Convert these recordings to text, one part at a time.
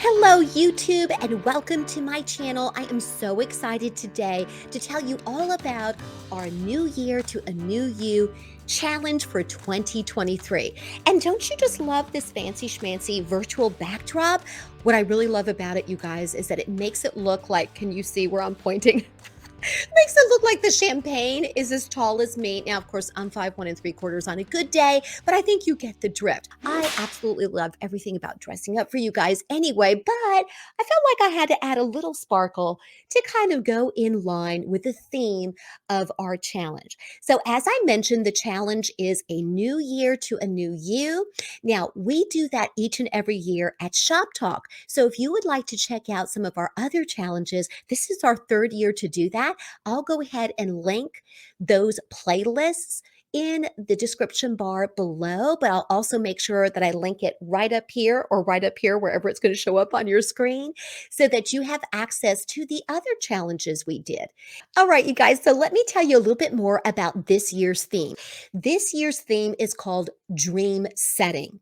Hello, YouTube, and welcome to my channel. I am so excited today to tell you all about our New Year to a New You challenge for 2023. And don't you just love this fancy schmancy virtual backdrop? What I really love about it, you guys, is that it makes it look like, can you see where I'm pointing? Makes it look like the champagne is as tall as me. Now, of course, I'm 5'1 3/4" on a good day, but I think you get the drift. I absolutely love everything about dressing up for you guys anyway, but I felt like I had to add a little sparkle to kind of go in line with the theme of our challenge. So, as I mentioned, the challenge is a new year to a new you. Now, we do that each and every year at Shop Talk. So, if you would like to check out some of our other challenges, this is our third year to do that. I'll go ahead and link those playlists in the description bar below, but I'll also make sure that I link it right up here or right up here, wherever it's going to show up on your screen, so that you have access to the other challenges we did. All right, you guys, so let me tell you a little bit more about this year's theme. This year's theme is called Dream Setting.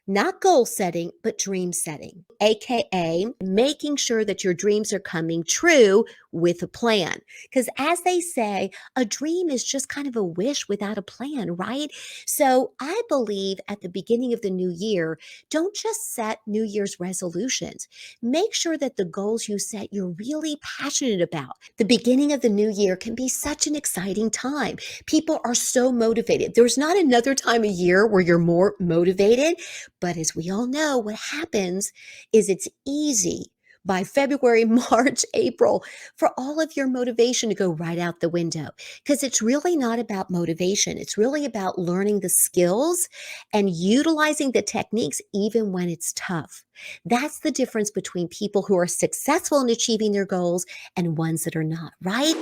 Not goal setting, but dream setting, AKA making sure that your dreams are coming true with a plan. Because as they say, a dream is just kind of a wish without a plan, right? So I believe at the beginning of the new year, don't just set New Year's resolutions. Make sure that the goals you set you're really passionate about. The beginning of the new year can be such an exciting time. People are so motivated. There's not another time of year where you're more motivated. But as we all know, what happens is it's easy by February, March, April for all of your motivation to go right out the window, because it's really not about motivation. It's really about learning the skills and utilizing the techniques even when it's tough. That's the difference between people who are successful in achieving their goals and ones that are not, right?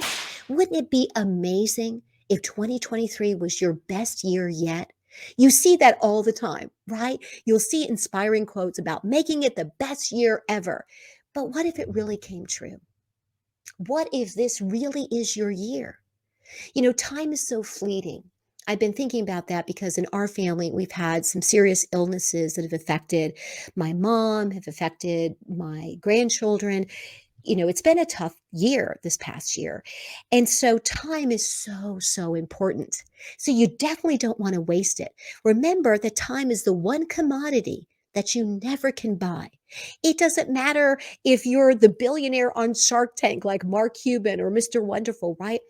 Wouldn't it be amazing if 2023 was your best year yet? You see that all the time, right? You'll see inspiring quotes about making it the best year ever. But what if it really came true? What if this really is your year? Time is so fleeting. I've been thinking about that because in our family, we've had some serious illnesses that have affected my mom, have affected my grandchildren. It's been a tough year this past year. And so time is so, so important. So you definitely don't want to waste it. Remember that time is the one commodity that you never can buy. It doesn't matter if you're the billionaire on Shark Tank like Mark Cuban or Mr. Wonderful, right?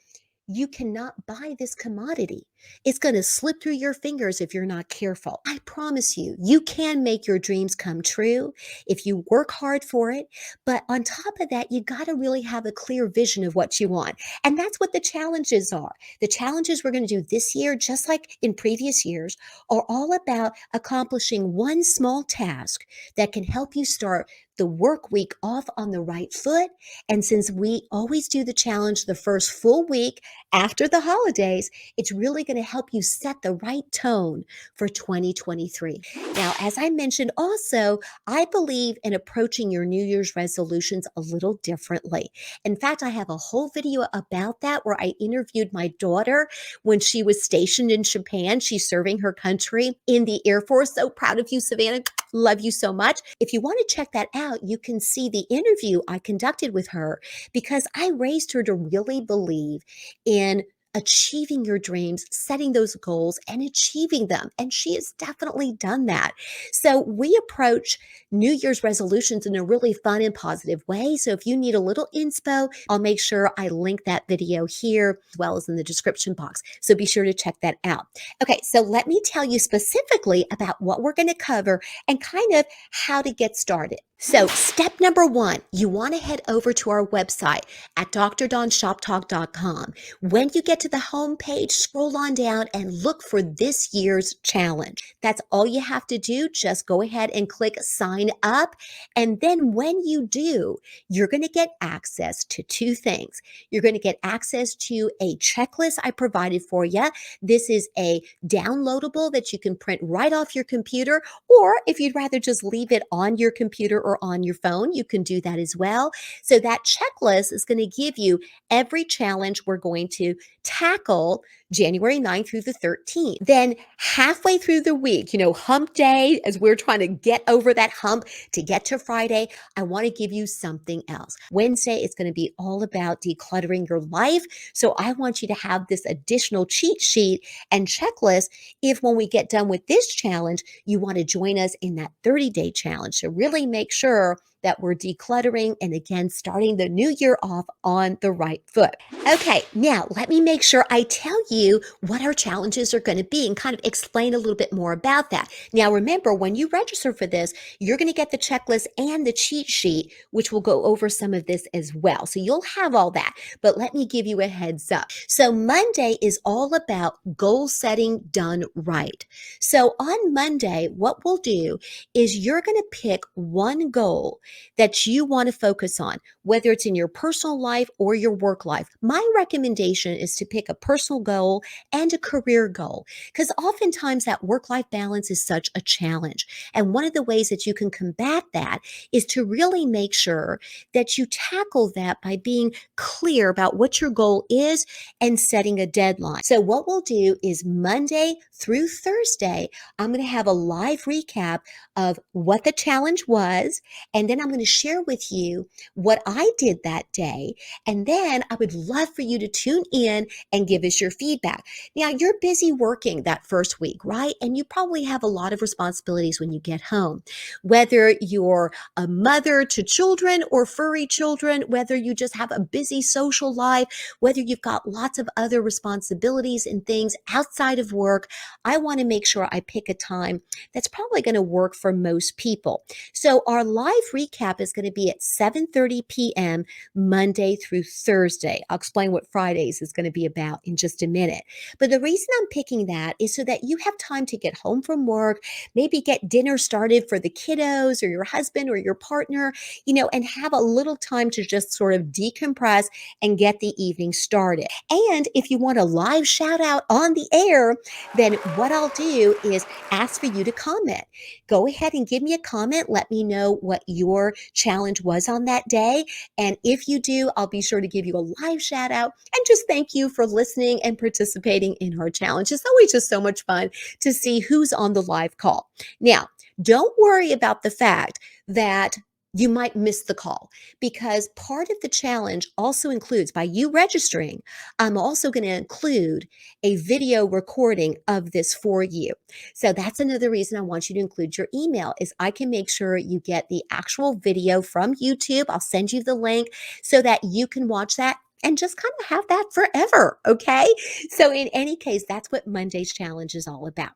You cannot buy this commodity. It's going to slip through your fingers if you're not careful. I promise you, you can make your dreams come true if you work hard for it. But on top of that, you got to really have a clear vision of what you want. And that's what the challenges are. The challenges we're going to do this year, just like in previous years, are all about accomplishing one small task that can help you start the work week off on the right foot. And since we always do the challenge the first full week after the holidays, it's really going to help you set the right tone for 2023. Now, as I mentioned also, I believe in approaching your New Year's resolutions a little differently. In fact, I have a whole video about that where I interviewed my daughter when she was stationed in Japan. She's serving her country in the Air Force. So proud of you, Savannah. Love you so much. If you want to check that out, you can see the interview I conducted with her because I raised her to really believe in achieving your dreams, setting those goals and achieving them. And she has definitely done that. So we approach New Year's resolutions in a really fun and positive way. So if you need a little inspo, I'll make sure I link that video here as well as in the description box. So be sure to check that out. Okay, so let me tell you specifically about what we're going to cover and kind of how to get started. So step number one, you want to head over to our website at drdonshoptalk.com. When you get to the home page, scroll on down and look for this year's challenge. That's all you have to do. Just go ahead and click sign up. And then when you do, you're going to get access to two things. You're going to get access to a checklist I provided for you. This is a downloadable that you can print right off your computer, or if you'd rather just leave it on your computer or on your phone, you can do that as well. So that checklist is going to give you every challenge we're going to tackle January 9th through the 13th. Then halfway through the week, hump day, as we're trying to get over that hump to get to Friday, I want to give you something else. Wednesday is going to be all about decluttering your life. So I want you to have this additional cheat sheet and checklist if when we get done with this challenge, you want to join us in that 30-day challenge. So really make sure that we're decluttering and again, starting the new year off on the right foot. Okay, now let me make sure I tell you what our challenges are going to be and kind of explain a little bit more about that. Now, remember, when you register for this, you're going to get the checklist and the cheat sheet, which will go over some of this as well. So you'll have all that, but let me give you a heads up. So Monday is all about goal setting done right. So on Monday, what we'll do is you're going to pick one goal that you want to focus on, whether it's in your personal life or your work life. My recommendation is to pick a personal goal and a career goal because oftentimes that work-life balance is such a challenge. And one of the ways that you can combat that is to really make sure that you tackle that by being clear about what your goal is and setting a deadline. So what we'll do is Monday through Thursday, I'm going to have a live recap of what the challenge was, and then I'm going to share with you what I did that day. And then I would love for you to tune in and give us your feedback. Now, you're busy working that first week, right? And you probably have a lot of responsibilities when you get home, whether you're a mother to children or furry children, whether you just have a busy social life, whether you've got lots of other responsibilities and things outside of work. I want to make sure I pick a time that's probably going to work for most people. So our live recap is going to be at 7:30 p.m. Monday through Thursday. I'll explain what Fridays is going to be about in just a minute. But the reason I'm picking that is so that you have time to get home from work, maybe get dinner started for the kiddos or your husband or your partner, and have a little time to just sort of decompress and get the evening started. And if you want a live shout out on the air, then what I'll do is ask for you to comment. Go ahead and give me a comment. Let me know what your challenge was on that day. And if you do, I'll be sure to give you a live shout out and just thank you for listening and participating in our challenge. It's always just so much fun to see who's on the live call. Now, don't worry about the fact that you might miss the call because part of the challenge also includes by you registering, I'm also going to include a video recording of this for you. So that's another reason I want you to include your email is I can make sure you get the actual video from YouTube. I'll send you the link so that you can watch that and just kind of have that forever. Okay. So in any case, that's what Monday's challenge is all about.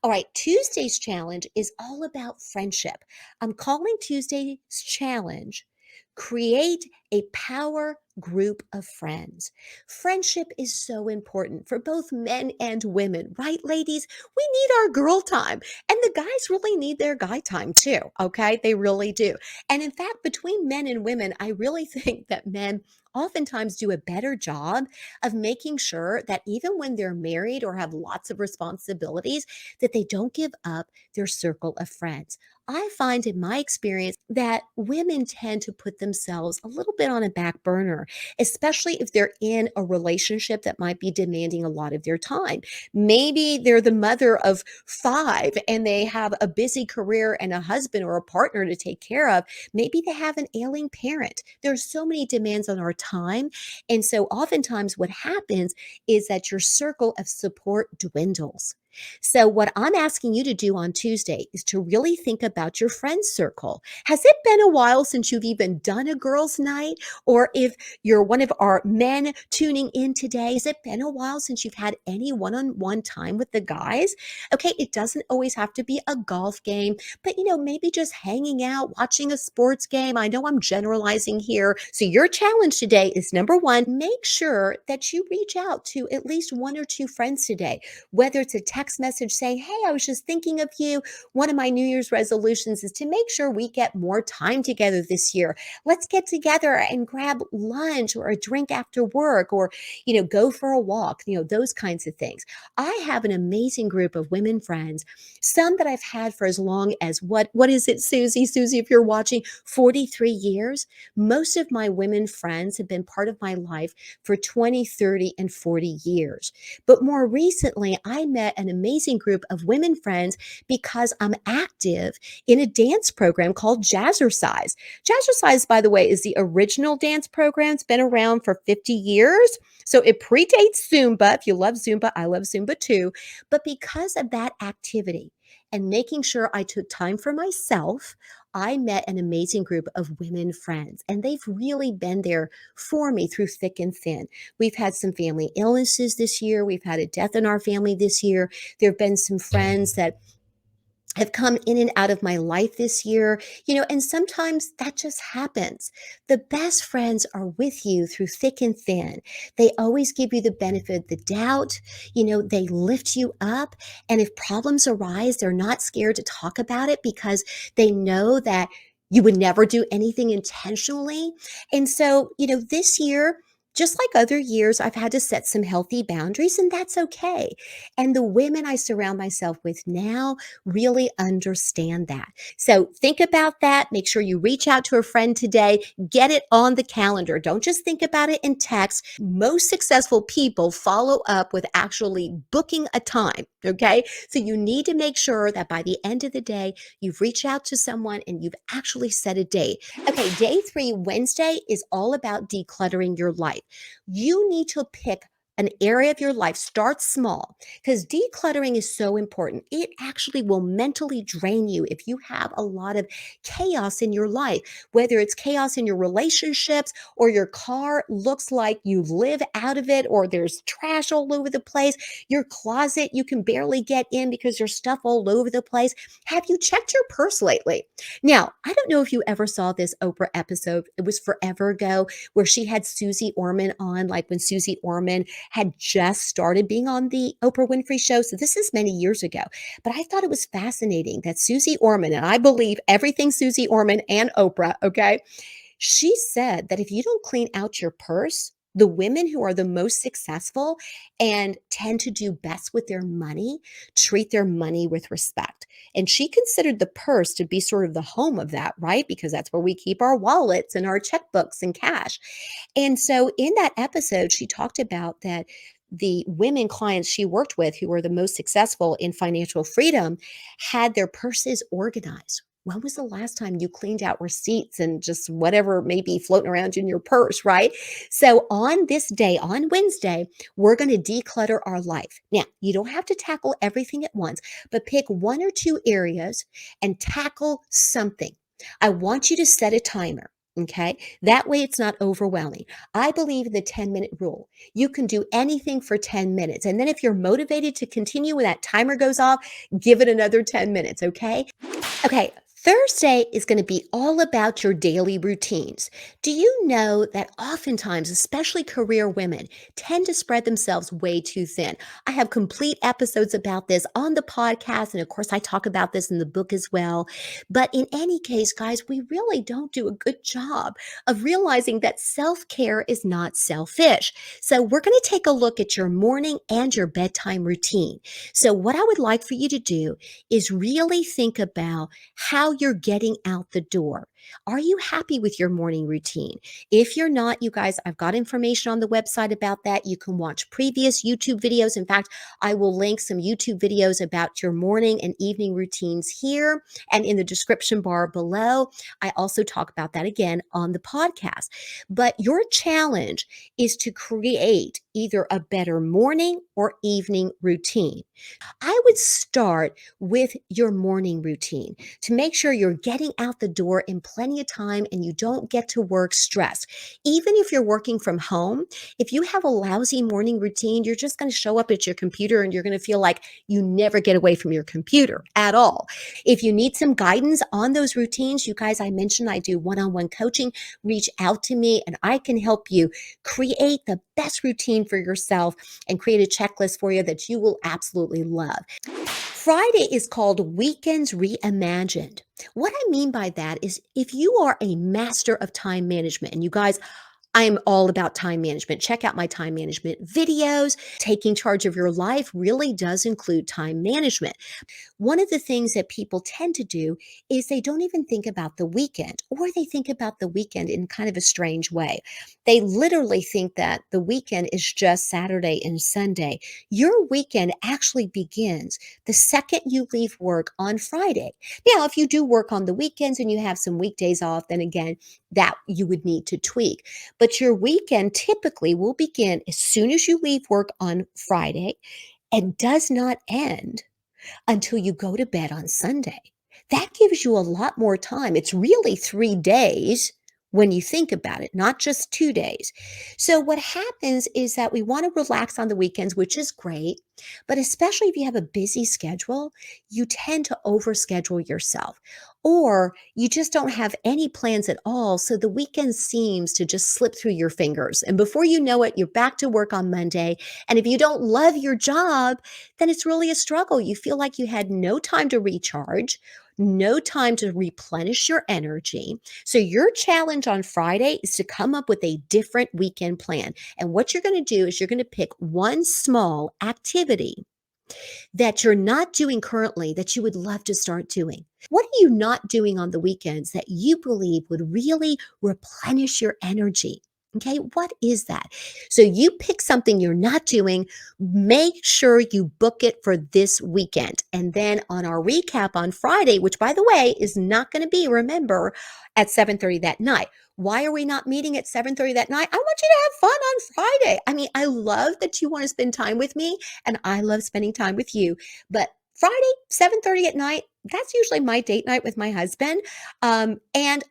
All right. Tuesday's challenge is all about friendship. I'm calling Tuesday's challenge create a power group of friends. Friendship is so important for both men and women, right, ladies? We need our girl time, and the guys really need their guy time too, okay? They really do. And in fact, between men and women, I really think that men oftentimes do a better job of making sure that even when they're married or have lots of responsibilities, that they don't give up their circle of friends. I find in my experience that women tend to put themselves a little bit on a back burner, especially if they're in a relationship that might be demanding a lot of their time. Maybe they're the mother of five and they have a busy career and a husband or a partner to take care of. Maybe they have an ailing parent. There's so many demands on our time. And so oftentimes what happens is that your circle of support dwindles. So, what I'm asking you to do on Tuesday is to really think about your friend circle. Has it been a while since you've even done a girls' night? Or if you're one of our men tuning in today, has it been a while since you've had any one on one time with the guys? Okay, it doesn't always have to be a golf game, but maybe just hanging out, watching a sports game. I know I'm generalizing here. So, your challenge today is number one, make sure that you reach out to at least one or two friends today, whether it's a text text message saying, hey, I was just thinking of you. One of my New Year's resolutions is to make sure we get more time together this year. Let's get together and grab lunch or a drink after work or, go for a walk, those kinds of things. I have an amazing group of women friends, some that I've had for as long as what is it, Susie? Susie, if you're watching, 43 years. Most of my women friends have been part of my life for 20, 30, and 40 years. But more recently, I met an amazing group of women friends because I'm active in a dance program called Jazzercise. Jazzercise, by the way, is the original dance program. It's been around for 50 years. So it predates Zumba. If you love Zumba, I love Zumba too. But because of that activity and making sure I took time for myself, I met an amazing group of women friends, and they've really been there for me through thick and thin. We've had some family illnesses this year. We've had a death in our family this year. There have been some friends that have come in and out of my life this year, and sometimes that just happens. The best friends are with you through thick and thin. They always give you the benefit of the doubt. They lift you up. And if problems arise, they're not scared to talk about it because they know that you would never do anything intentionally. And so, this year, just like other years, I've had to set some healthy boundaries, and that's okay. And the women I surround myself with now really understand that. So think about that. Make sure you reach out to a friend today. Get it on the calendar. Don't just think about it in text. Most successful people follow up with actually booking a time. Okay. So you need to make sure that by the end of the day, you've reached out to someone and you've actually set a date. Okay. Day 3, Wednesday, is all about decluttering your life. You need to pick an area of your life. Start small because decluttering is so important. It actually will mentally drain you if you have a lot of chaos in your life, whether it's chaos in your relationships or your car looks like you live out of it, or there's trash all over the place. Your closet, you can barely get in because there's stuff all over the place. Have you checked your purse lately? Now, I don't know if you ever saw this Oprah episode. It was forever ago where she had Susie Orman on, like when Susie Orman had just started being on the Oprah Winfrey Show. So this is many years ago. But I thought it was fascinating that Susie Orman, and I believe everything Susie Orman and Oprah, okay, she said that if you don't clean out your purse, the women who are the most successful and tend to do best with their money treat their money with respect. And she considered the purse to be sort of the home of that, right? Because that's where we keep our wallets and our checkbooks and cash. And so in that episode, she talked about that the women clients she worked with who were the most successful in financial freedom had their purses organized. When was the last time you cleaned out receipts and just whatever may be floating around in your purse, right? So on this day, on Wednesday, we're going to declutter our life. Now, you don't have to tackle everything at once, but pick one or two areas and tackle something. I want you to set a timer. Okay. That way it's not overwhelming. I believe in the 10-minute rule. You can do anything for 10 minutes. And then if you're motivated to continue when that timer goes off, give it another 10 minutes. Okay. Okay, Thursday is going to be all about your daily routines. Do you know that oftentimes, especially career women, tend to spread themselves way too thin? I have complete episodes about this on the podcast. And of course, I talk about this in the book as well. But in any case, guys, we really don't do a good job of realizing that self care is not selfish. So, we're going to take a look at your morning and your bedtime routine. So, what I would like for you to do is really think about how you're getting out the door. Are you happy with your morning routine? If you're not, you guys, I've got information on the website about that. You can watch previous YouTube videos. In fact, I will link some YouTube videos about your morning and evening routines here and in the description bar below. I also talk about that again on the podcast. But your challenge is to create either a better morning or evening routine. I would start with your morning routine to make sure you're getting out the door in plenty of time and you don't get to work stressed. Even if you're working from home, if you have a lousy morning routine, you're just going to show up at your computer and you're going to feel like you never get away from your computer at all. If you need some guidance on those routines, you guys, I mentioned I do one-on-one coaching. Reach out to me and I can help you create the best routine for yourself and create a checklist for you that you will absolutely love. Friday is called Weekends Reimagined. What I mean by that is if you are a master of time management, and you guys, I am all about time management. Check out my time management videos. Taking charge of your life really does include time management. One of the things that people tend to do is they don't even think about the weekend, or they think about the weekend in kind of a strange way. They literally think that the weekend is just Saturday and Sunday. Your weekend actually begins the second you leave work on Friday. Now, if you do work on the weekends and you have some weekdays off, then again, that you would need to tweak. But your weekend typically will begin as soon as you leave work on Friday and does not end until you go to bed on Sunday. That gives you a lot more time. It's really 3 days when you think about it, not just 2 days. So, what happens is that we want to relax on the weekends, which is great. But especially if you have a busy schedule, you tend to overschedule yourself, or you just don't have any plans at all. So, the weekend seems to just slip through your fingers. And before you know it, you're back to work on Monday. And if you don't love your job, then it's really a struggle. You feel like you had no time to recharge, no time to replenish your energy. So, your challenge on Friday is to come up with a different weekend plan. And what you're going to do is you're going to pick one small activity that you're not doing currently that you would love to start doing. What are you not doing on the weekends that you believe would really replenish your energy? Okay, what is that? So you pick something you're not doing, make sure you book it for this weekend. And then on our recap on Friday, which by the way is not going to be, remember, at 7:30 that night. Why are we not meeting at 7:30 that night? I want you to have fun on Friday. I mean, I love that you want to spend time with me and I love spending time with you. But Friday, 7:30 at night, that's usually my date night with my husband. And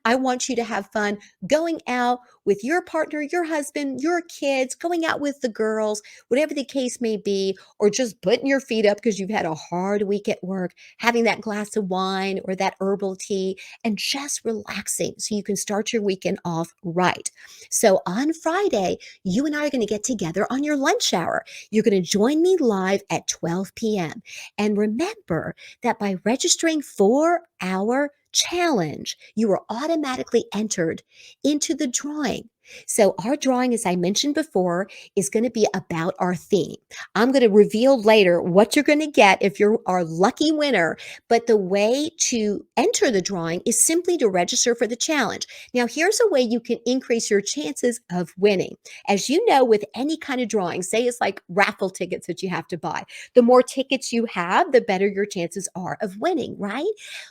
I want you to have fun going out with your partner, your husband, your kids, going out with the girls, whatever the case may be, or just putting your feet up because you've had a hard week at work, having that glass of wine or that herbal tea, and just relaxing so you can start your weekend off right. So on Friday, you and I are going to get together on your lunch hour. You're going to join me live at 12 p.m. And remember that by registering for our challenge, you are automatically entered into the drawing. So, our drawing, as I mentioned before, is going to be about our theme. I'm going to reveal later what you're going to get if you're our lucky winner. But the way to enter the drawing is simply to register for the challenge. Now, here's a way you can increase your chances of winning. As you know, with any kind of drawing, say it's like raffle tickets that you have to buy, the more tickets you have, the better your chances are of winning, right?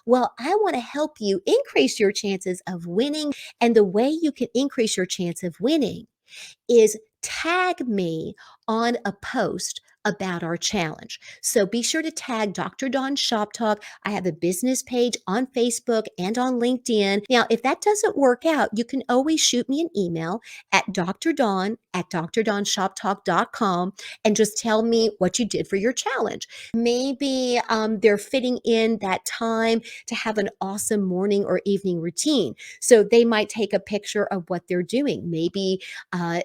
Well, I want to help you increase your chances of winning. And the way you can increase your chance of winning is tag me on a post about our challenge. So be sure to tag Dr. Dawn Shop Talk. I have a business page on Facebook and on LinkedIn. Now, if that doesn't work out, you can always shoot me an email at drdawn@drdawnshoptalk.com and just tell me what you did for your challenge. Maybe they're fitting in that time to have an awesome morning or evening routine. So they might take a picture of what they're doing. Maybe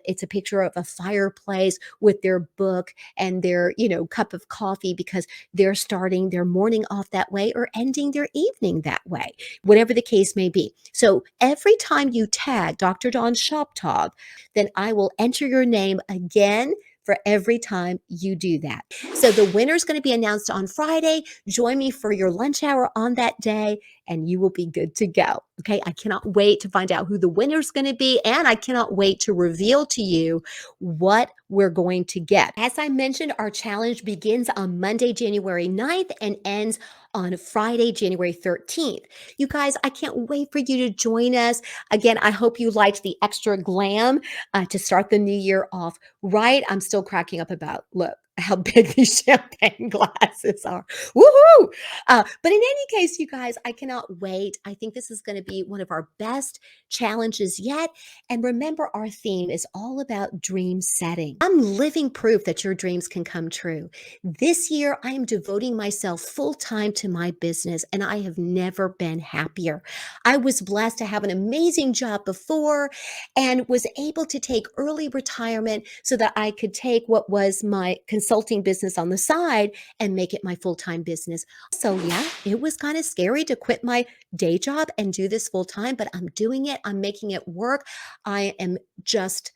it's a picture of a fireplace with their book and their, cup of coffee because they're starting their morning off that way or ending their evening that way, whatever the case may be. So every time you tag Dr. Dawn Shop Talk, then I will enter your name again for every time you do that. So the winner is going to be announced on Friday. Join me for your lunch hour on that day and you will be good to go. Okay. I cannot wait to find out who the winner is going to be. And I cannot wait to reveal to you what we're going to get. As I mentioned, our challenge begins on Monday, January 9th and ends on Friday, January 13th. You guys, I can't wait for you to join us. Again, I hope you liked the extra glam to start the new year off right. I'm still cracking up about, look, how big these champagne glasses are. Woohoo! But in any case, you guys, I cannot wait. I think this is going to be one of our best challenges yet. And remember, our theme is all about dream setting. I'm living proof that your dreams can come true. This year, I am devoting myself full time to my business, and I have never been happier. I was blessed to have an amazing job before and was able to take early retirement so that I could take what was my consulting business on the side and make it my full-time business. So yeah, it was kind of scary to quit my day job and do this full time, but I'm doing it. I'm making it work. I am just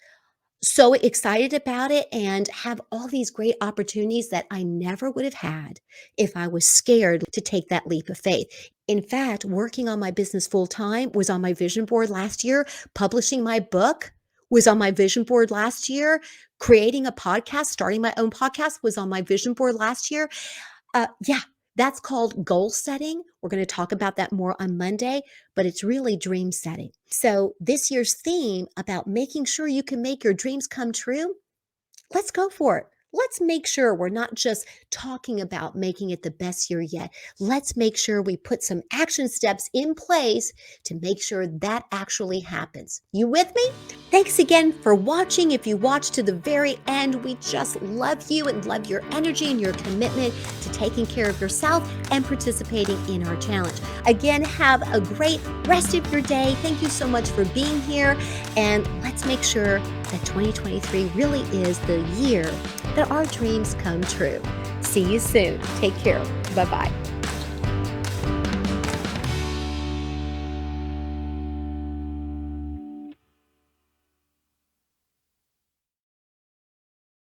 so excited about it and have all these great opportunities that I never would have had if I was scared to take that leap of faith. In fact, working on my business full time was on my vision board last year. Publishing my book was on my vision board last year. Creating a podcast, starting my own podcast was on my vision board last year. Yeah, that's called goal setting. We're going to talk about that more on Monday, but it's really dream setting. So, this year's theme about making sure you can make your dreams come true, let's go for it. Let's make sure we're not just talking about making it the best year yet. Let's make sure we put some action steps in place to make sure that actually happens. You with me? Thanks again for watching. If you watched to the very end, we just love you and love your energy and your commitment to taking care of yourself and participating in our challenge. Again, have a great rest of your day. Thank you so much for being here. And let's make sure that 2023 really is the year that our dreams come true. See you soon. Take care. Bye-bye.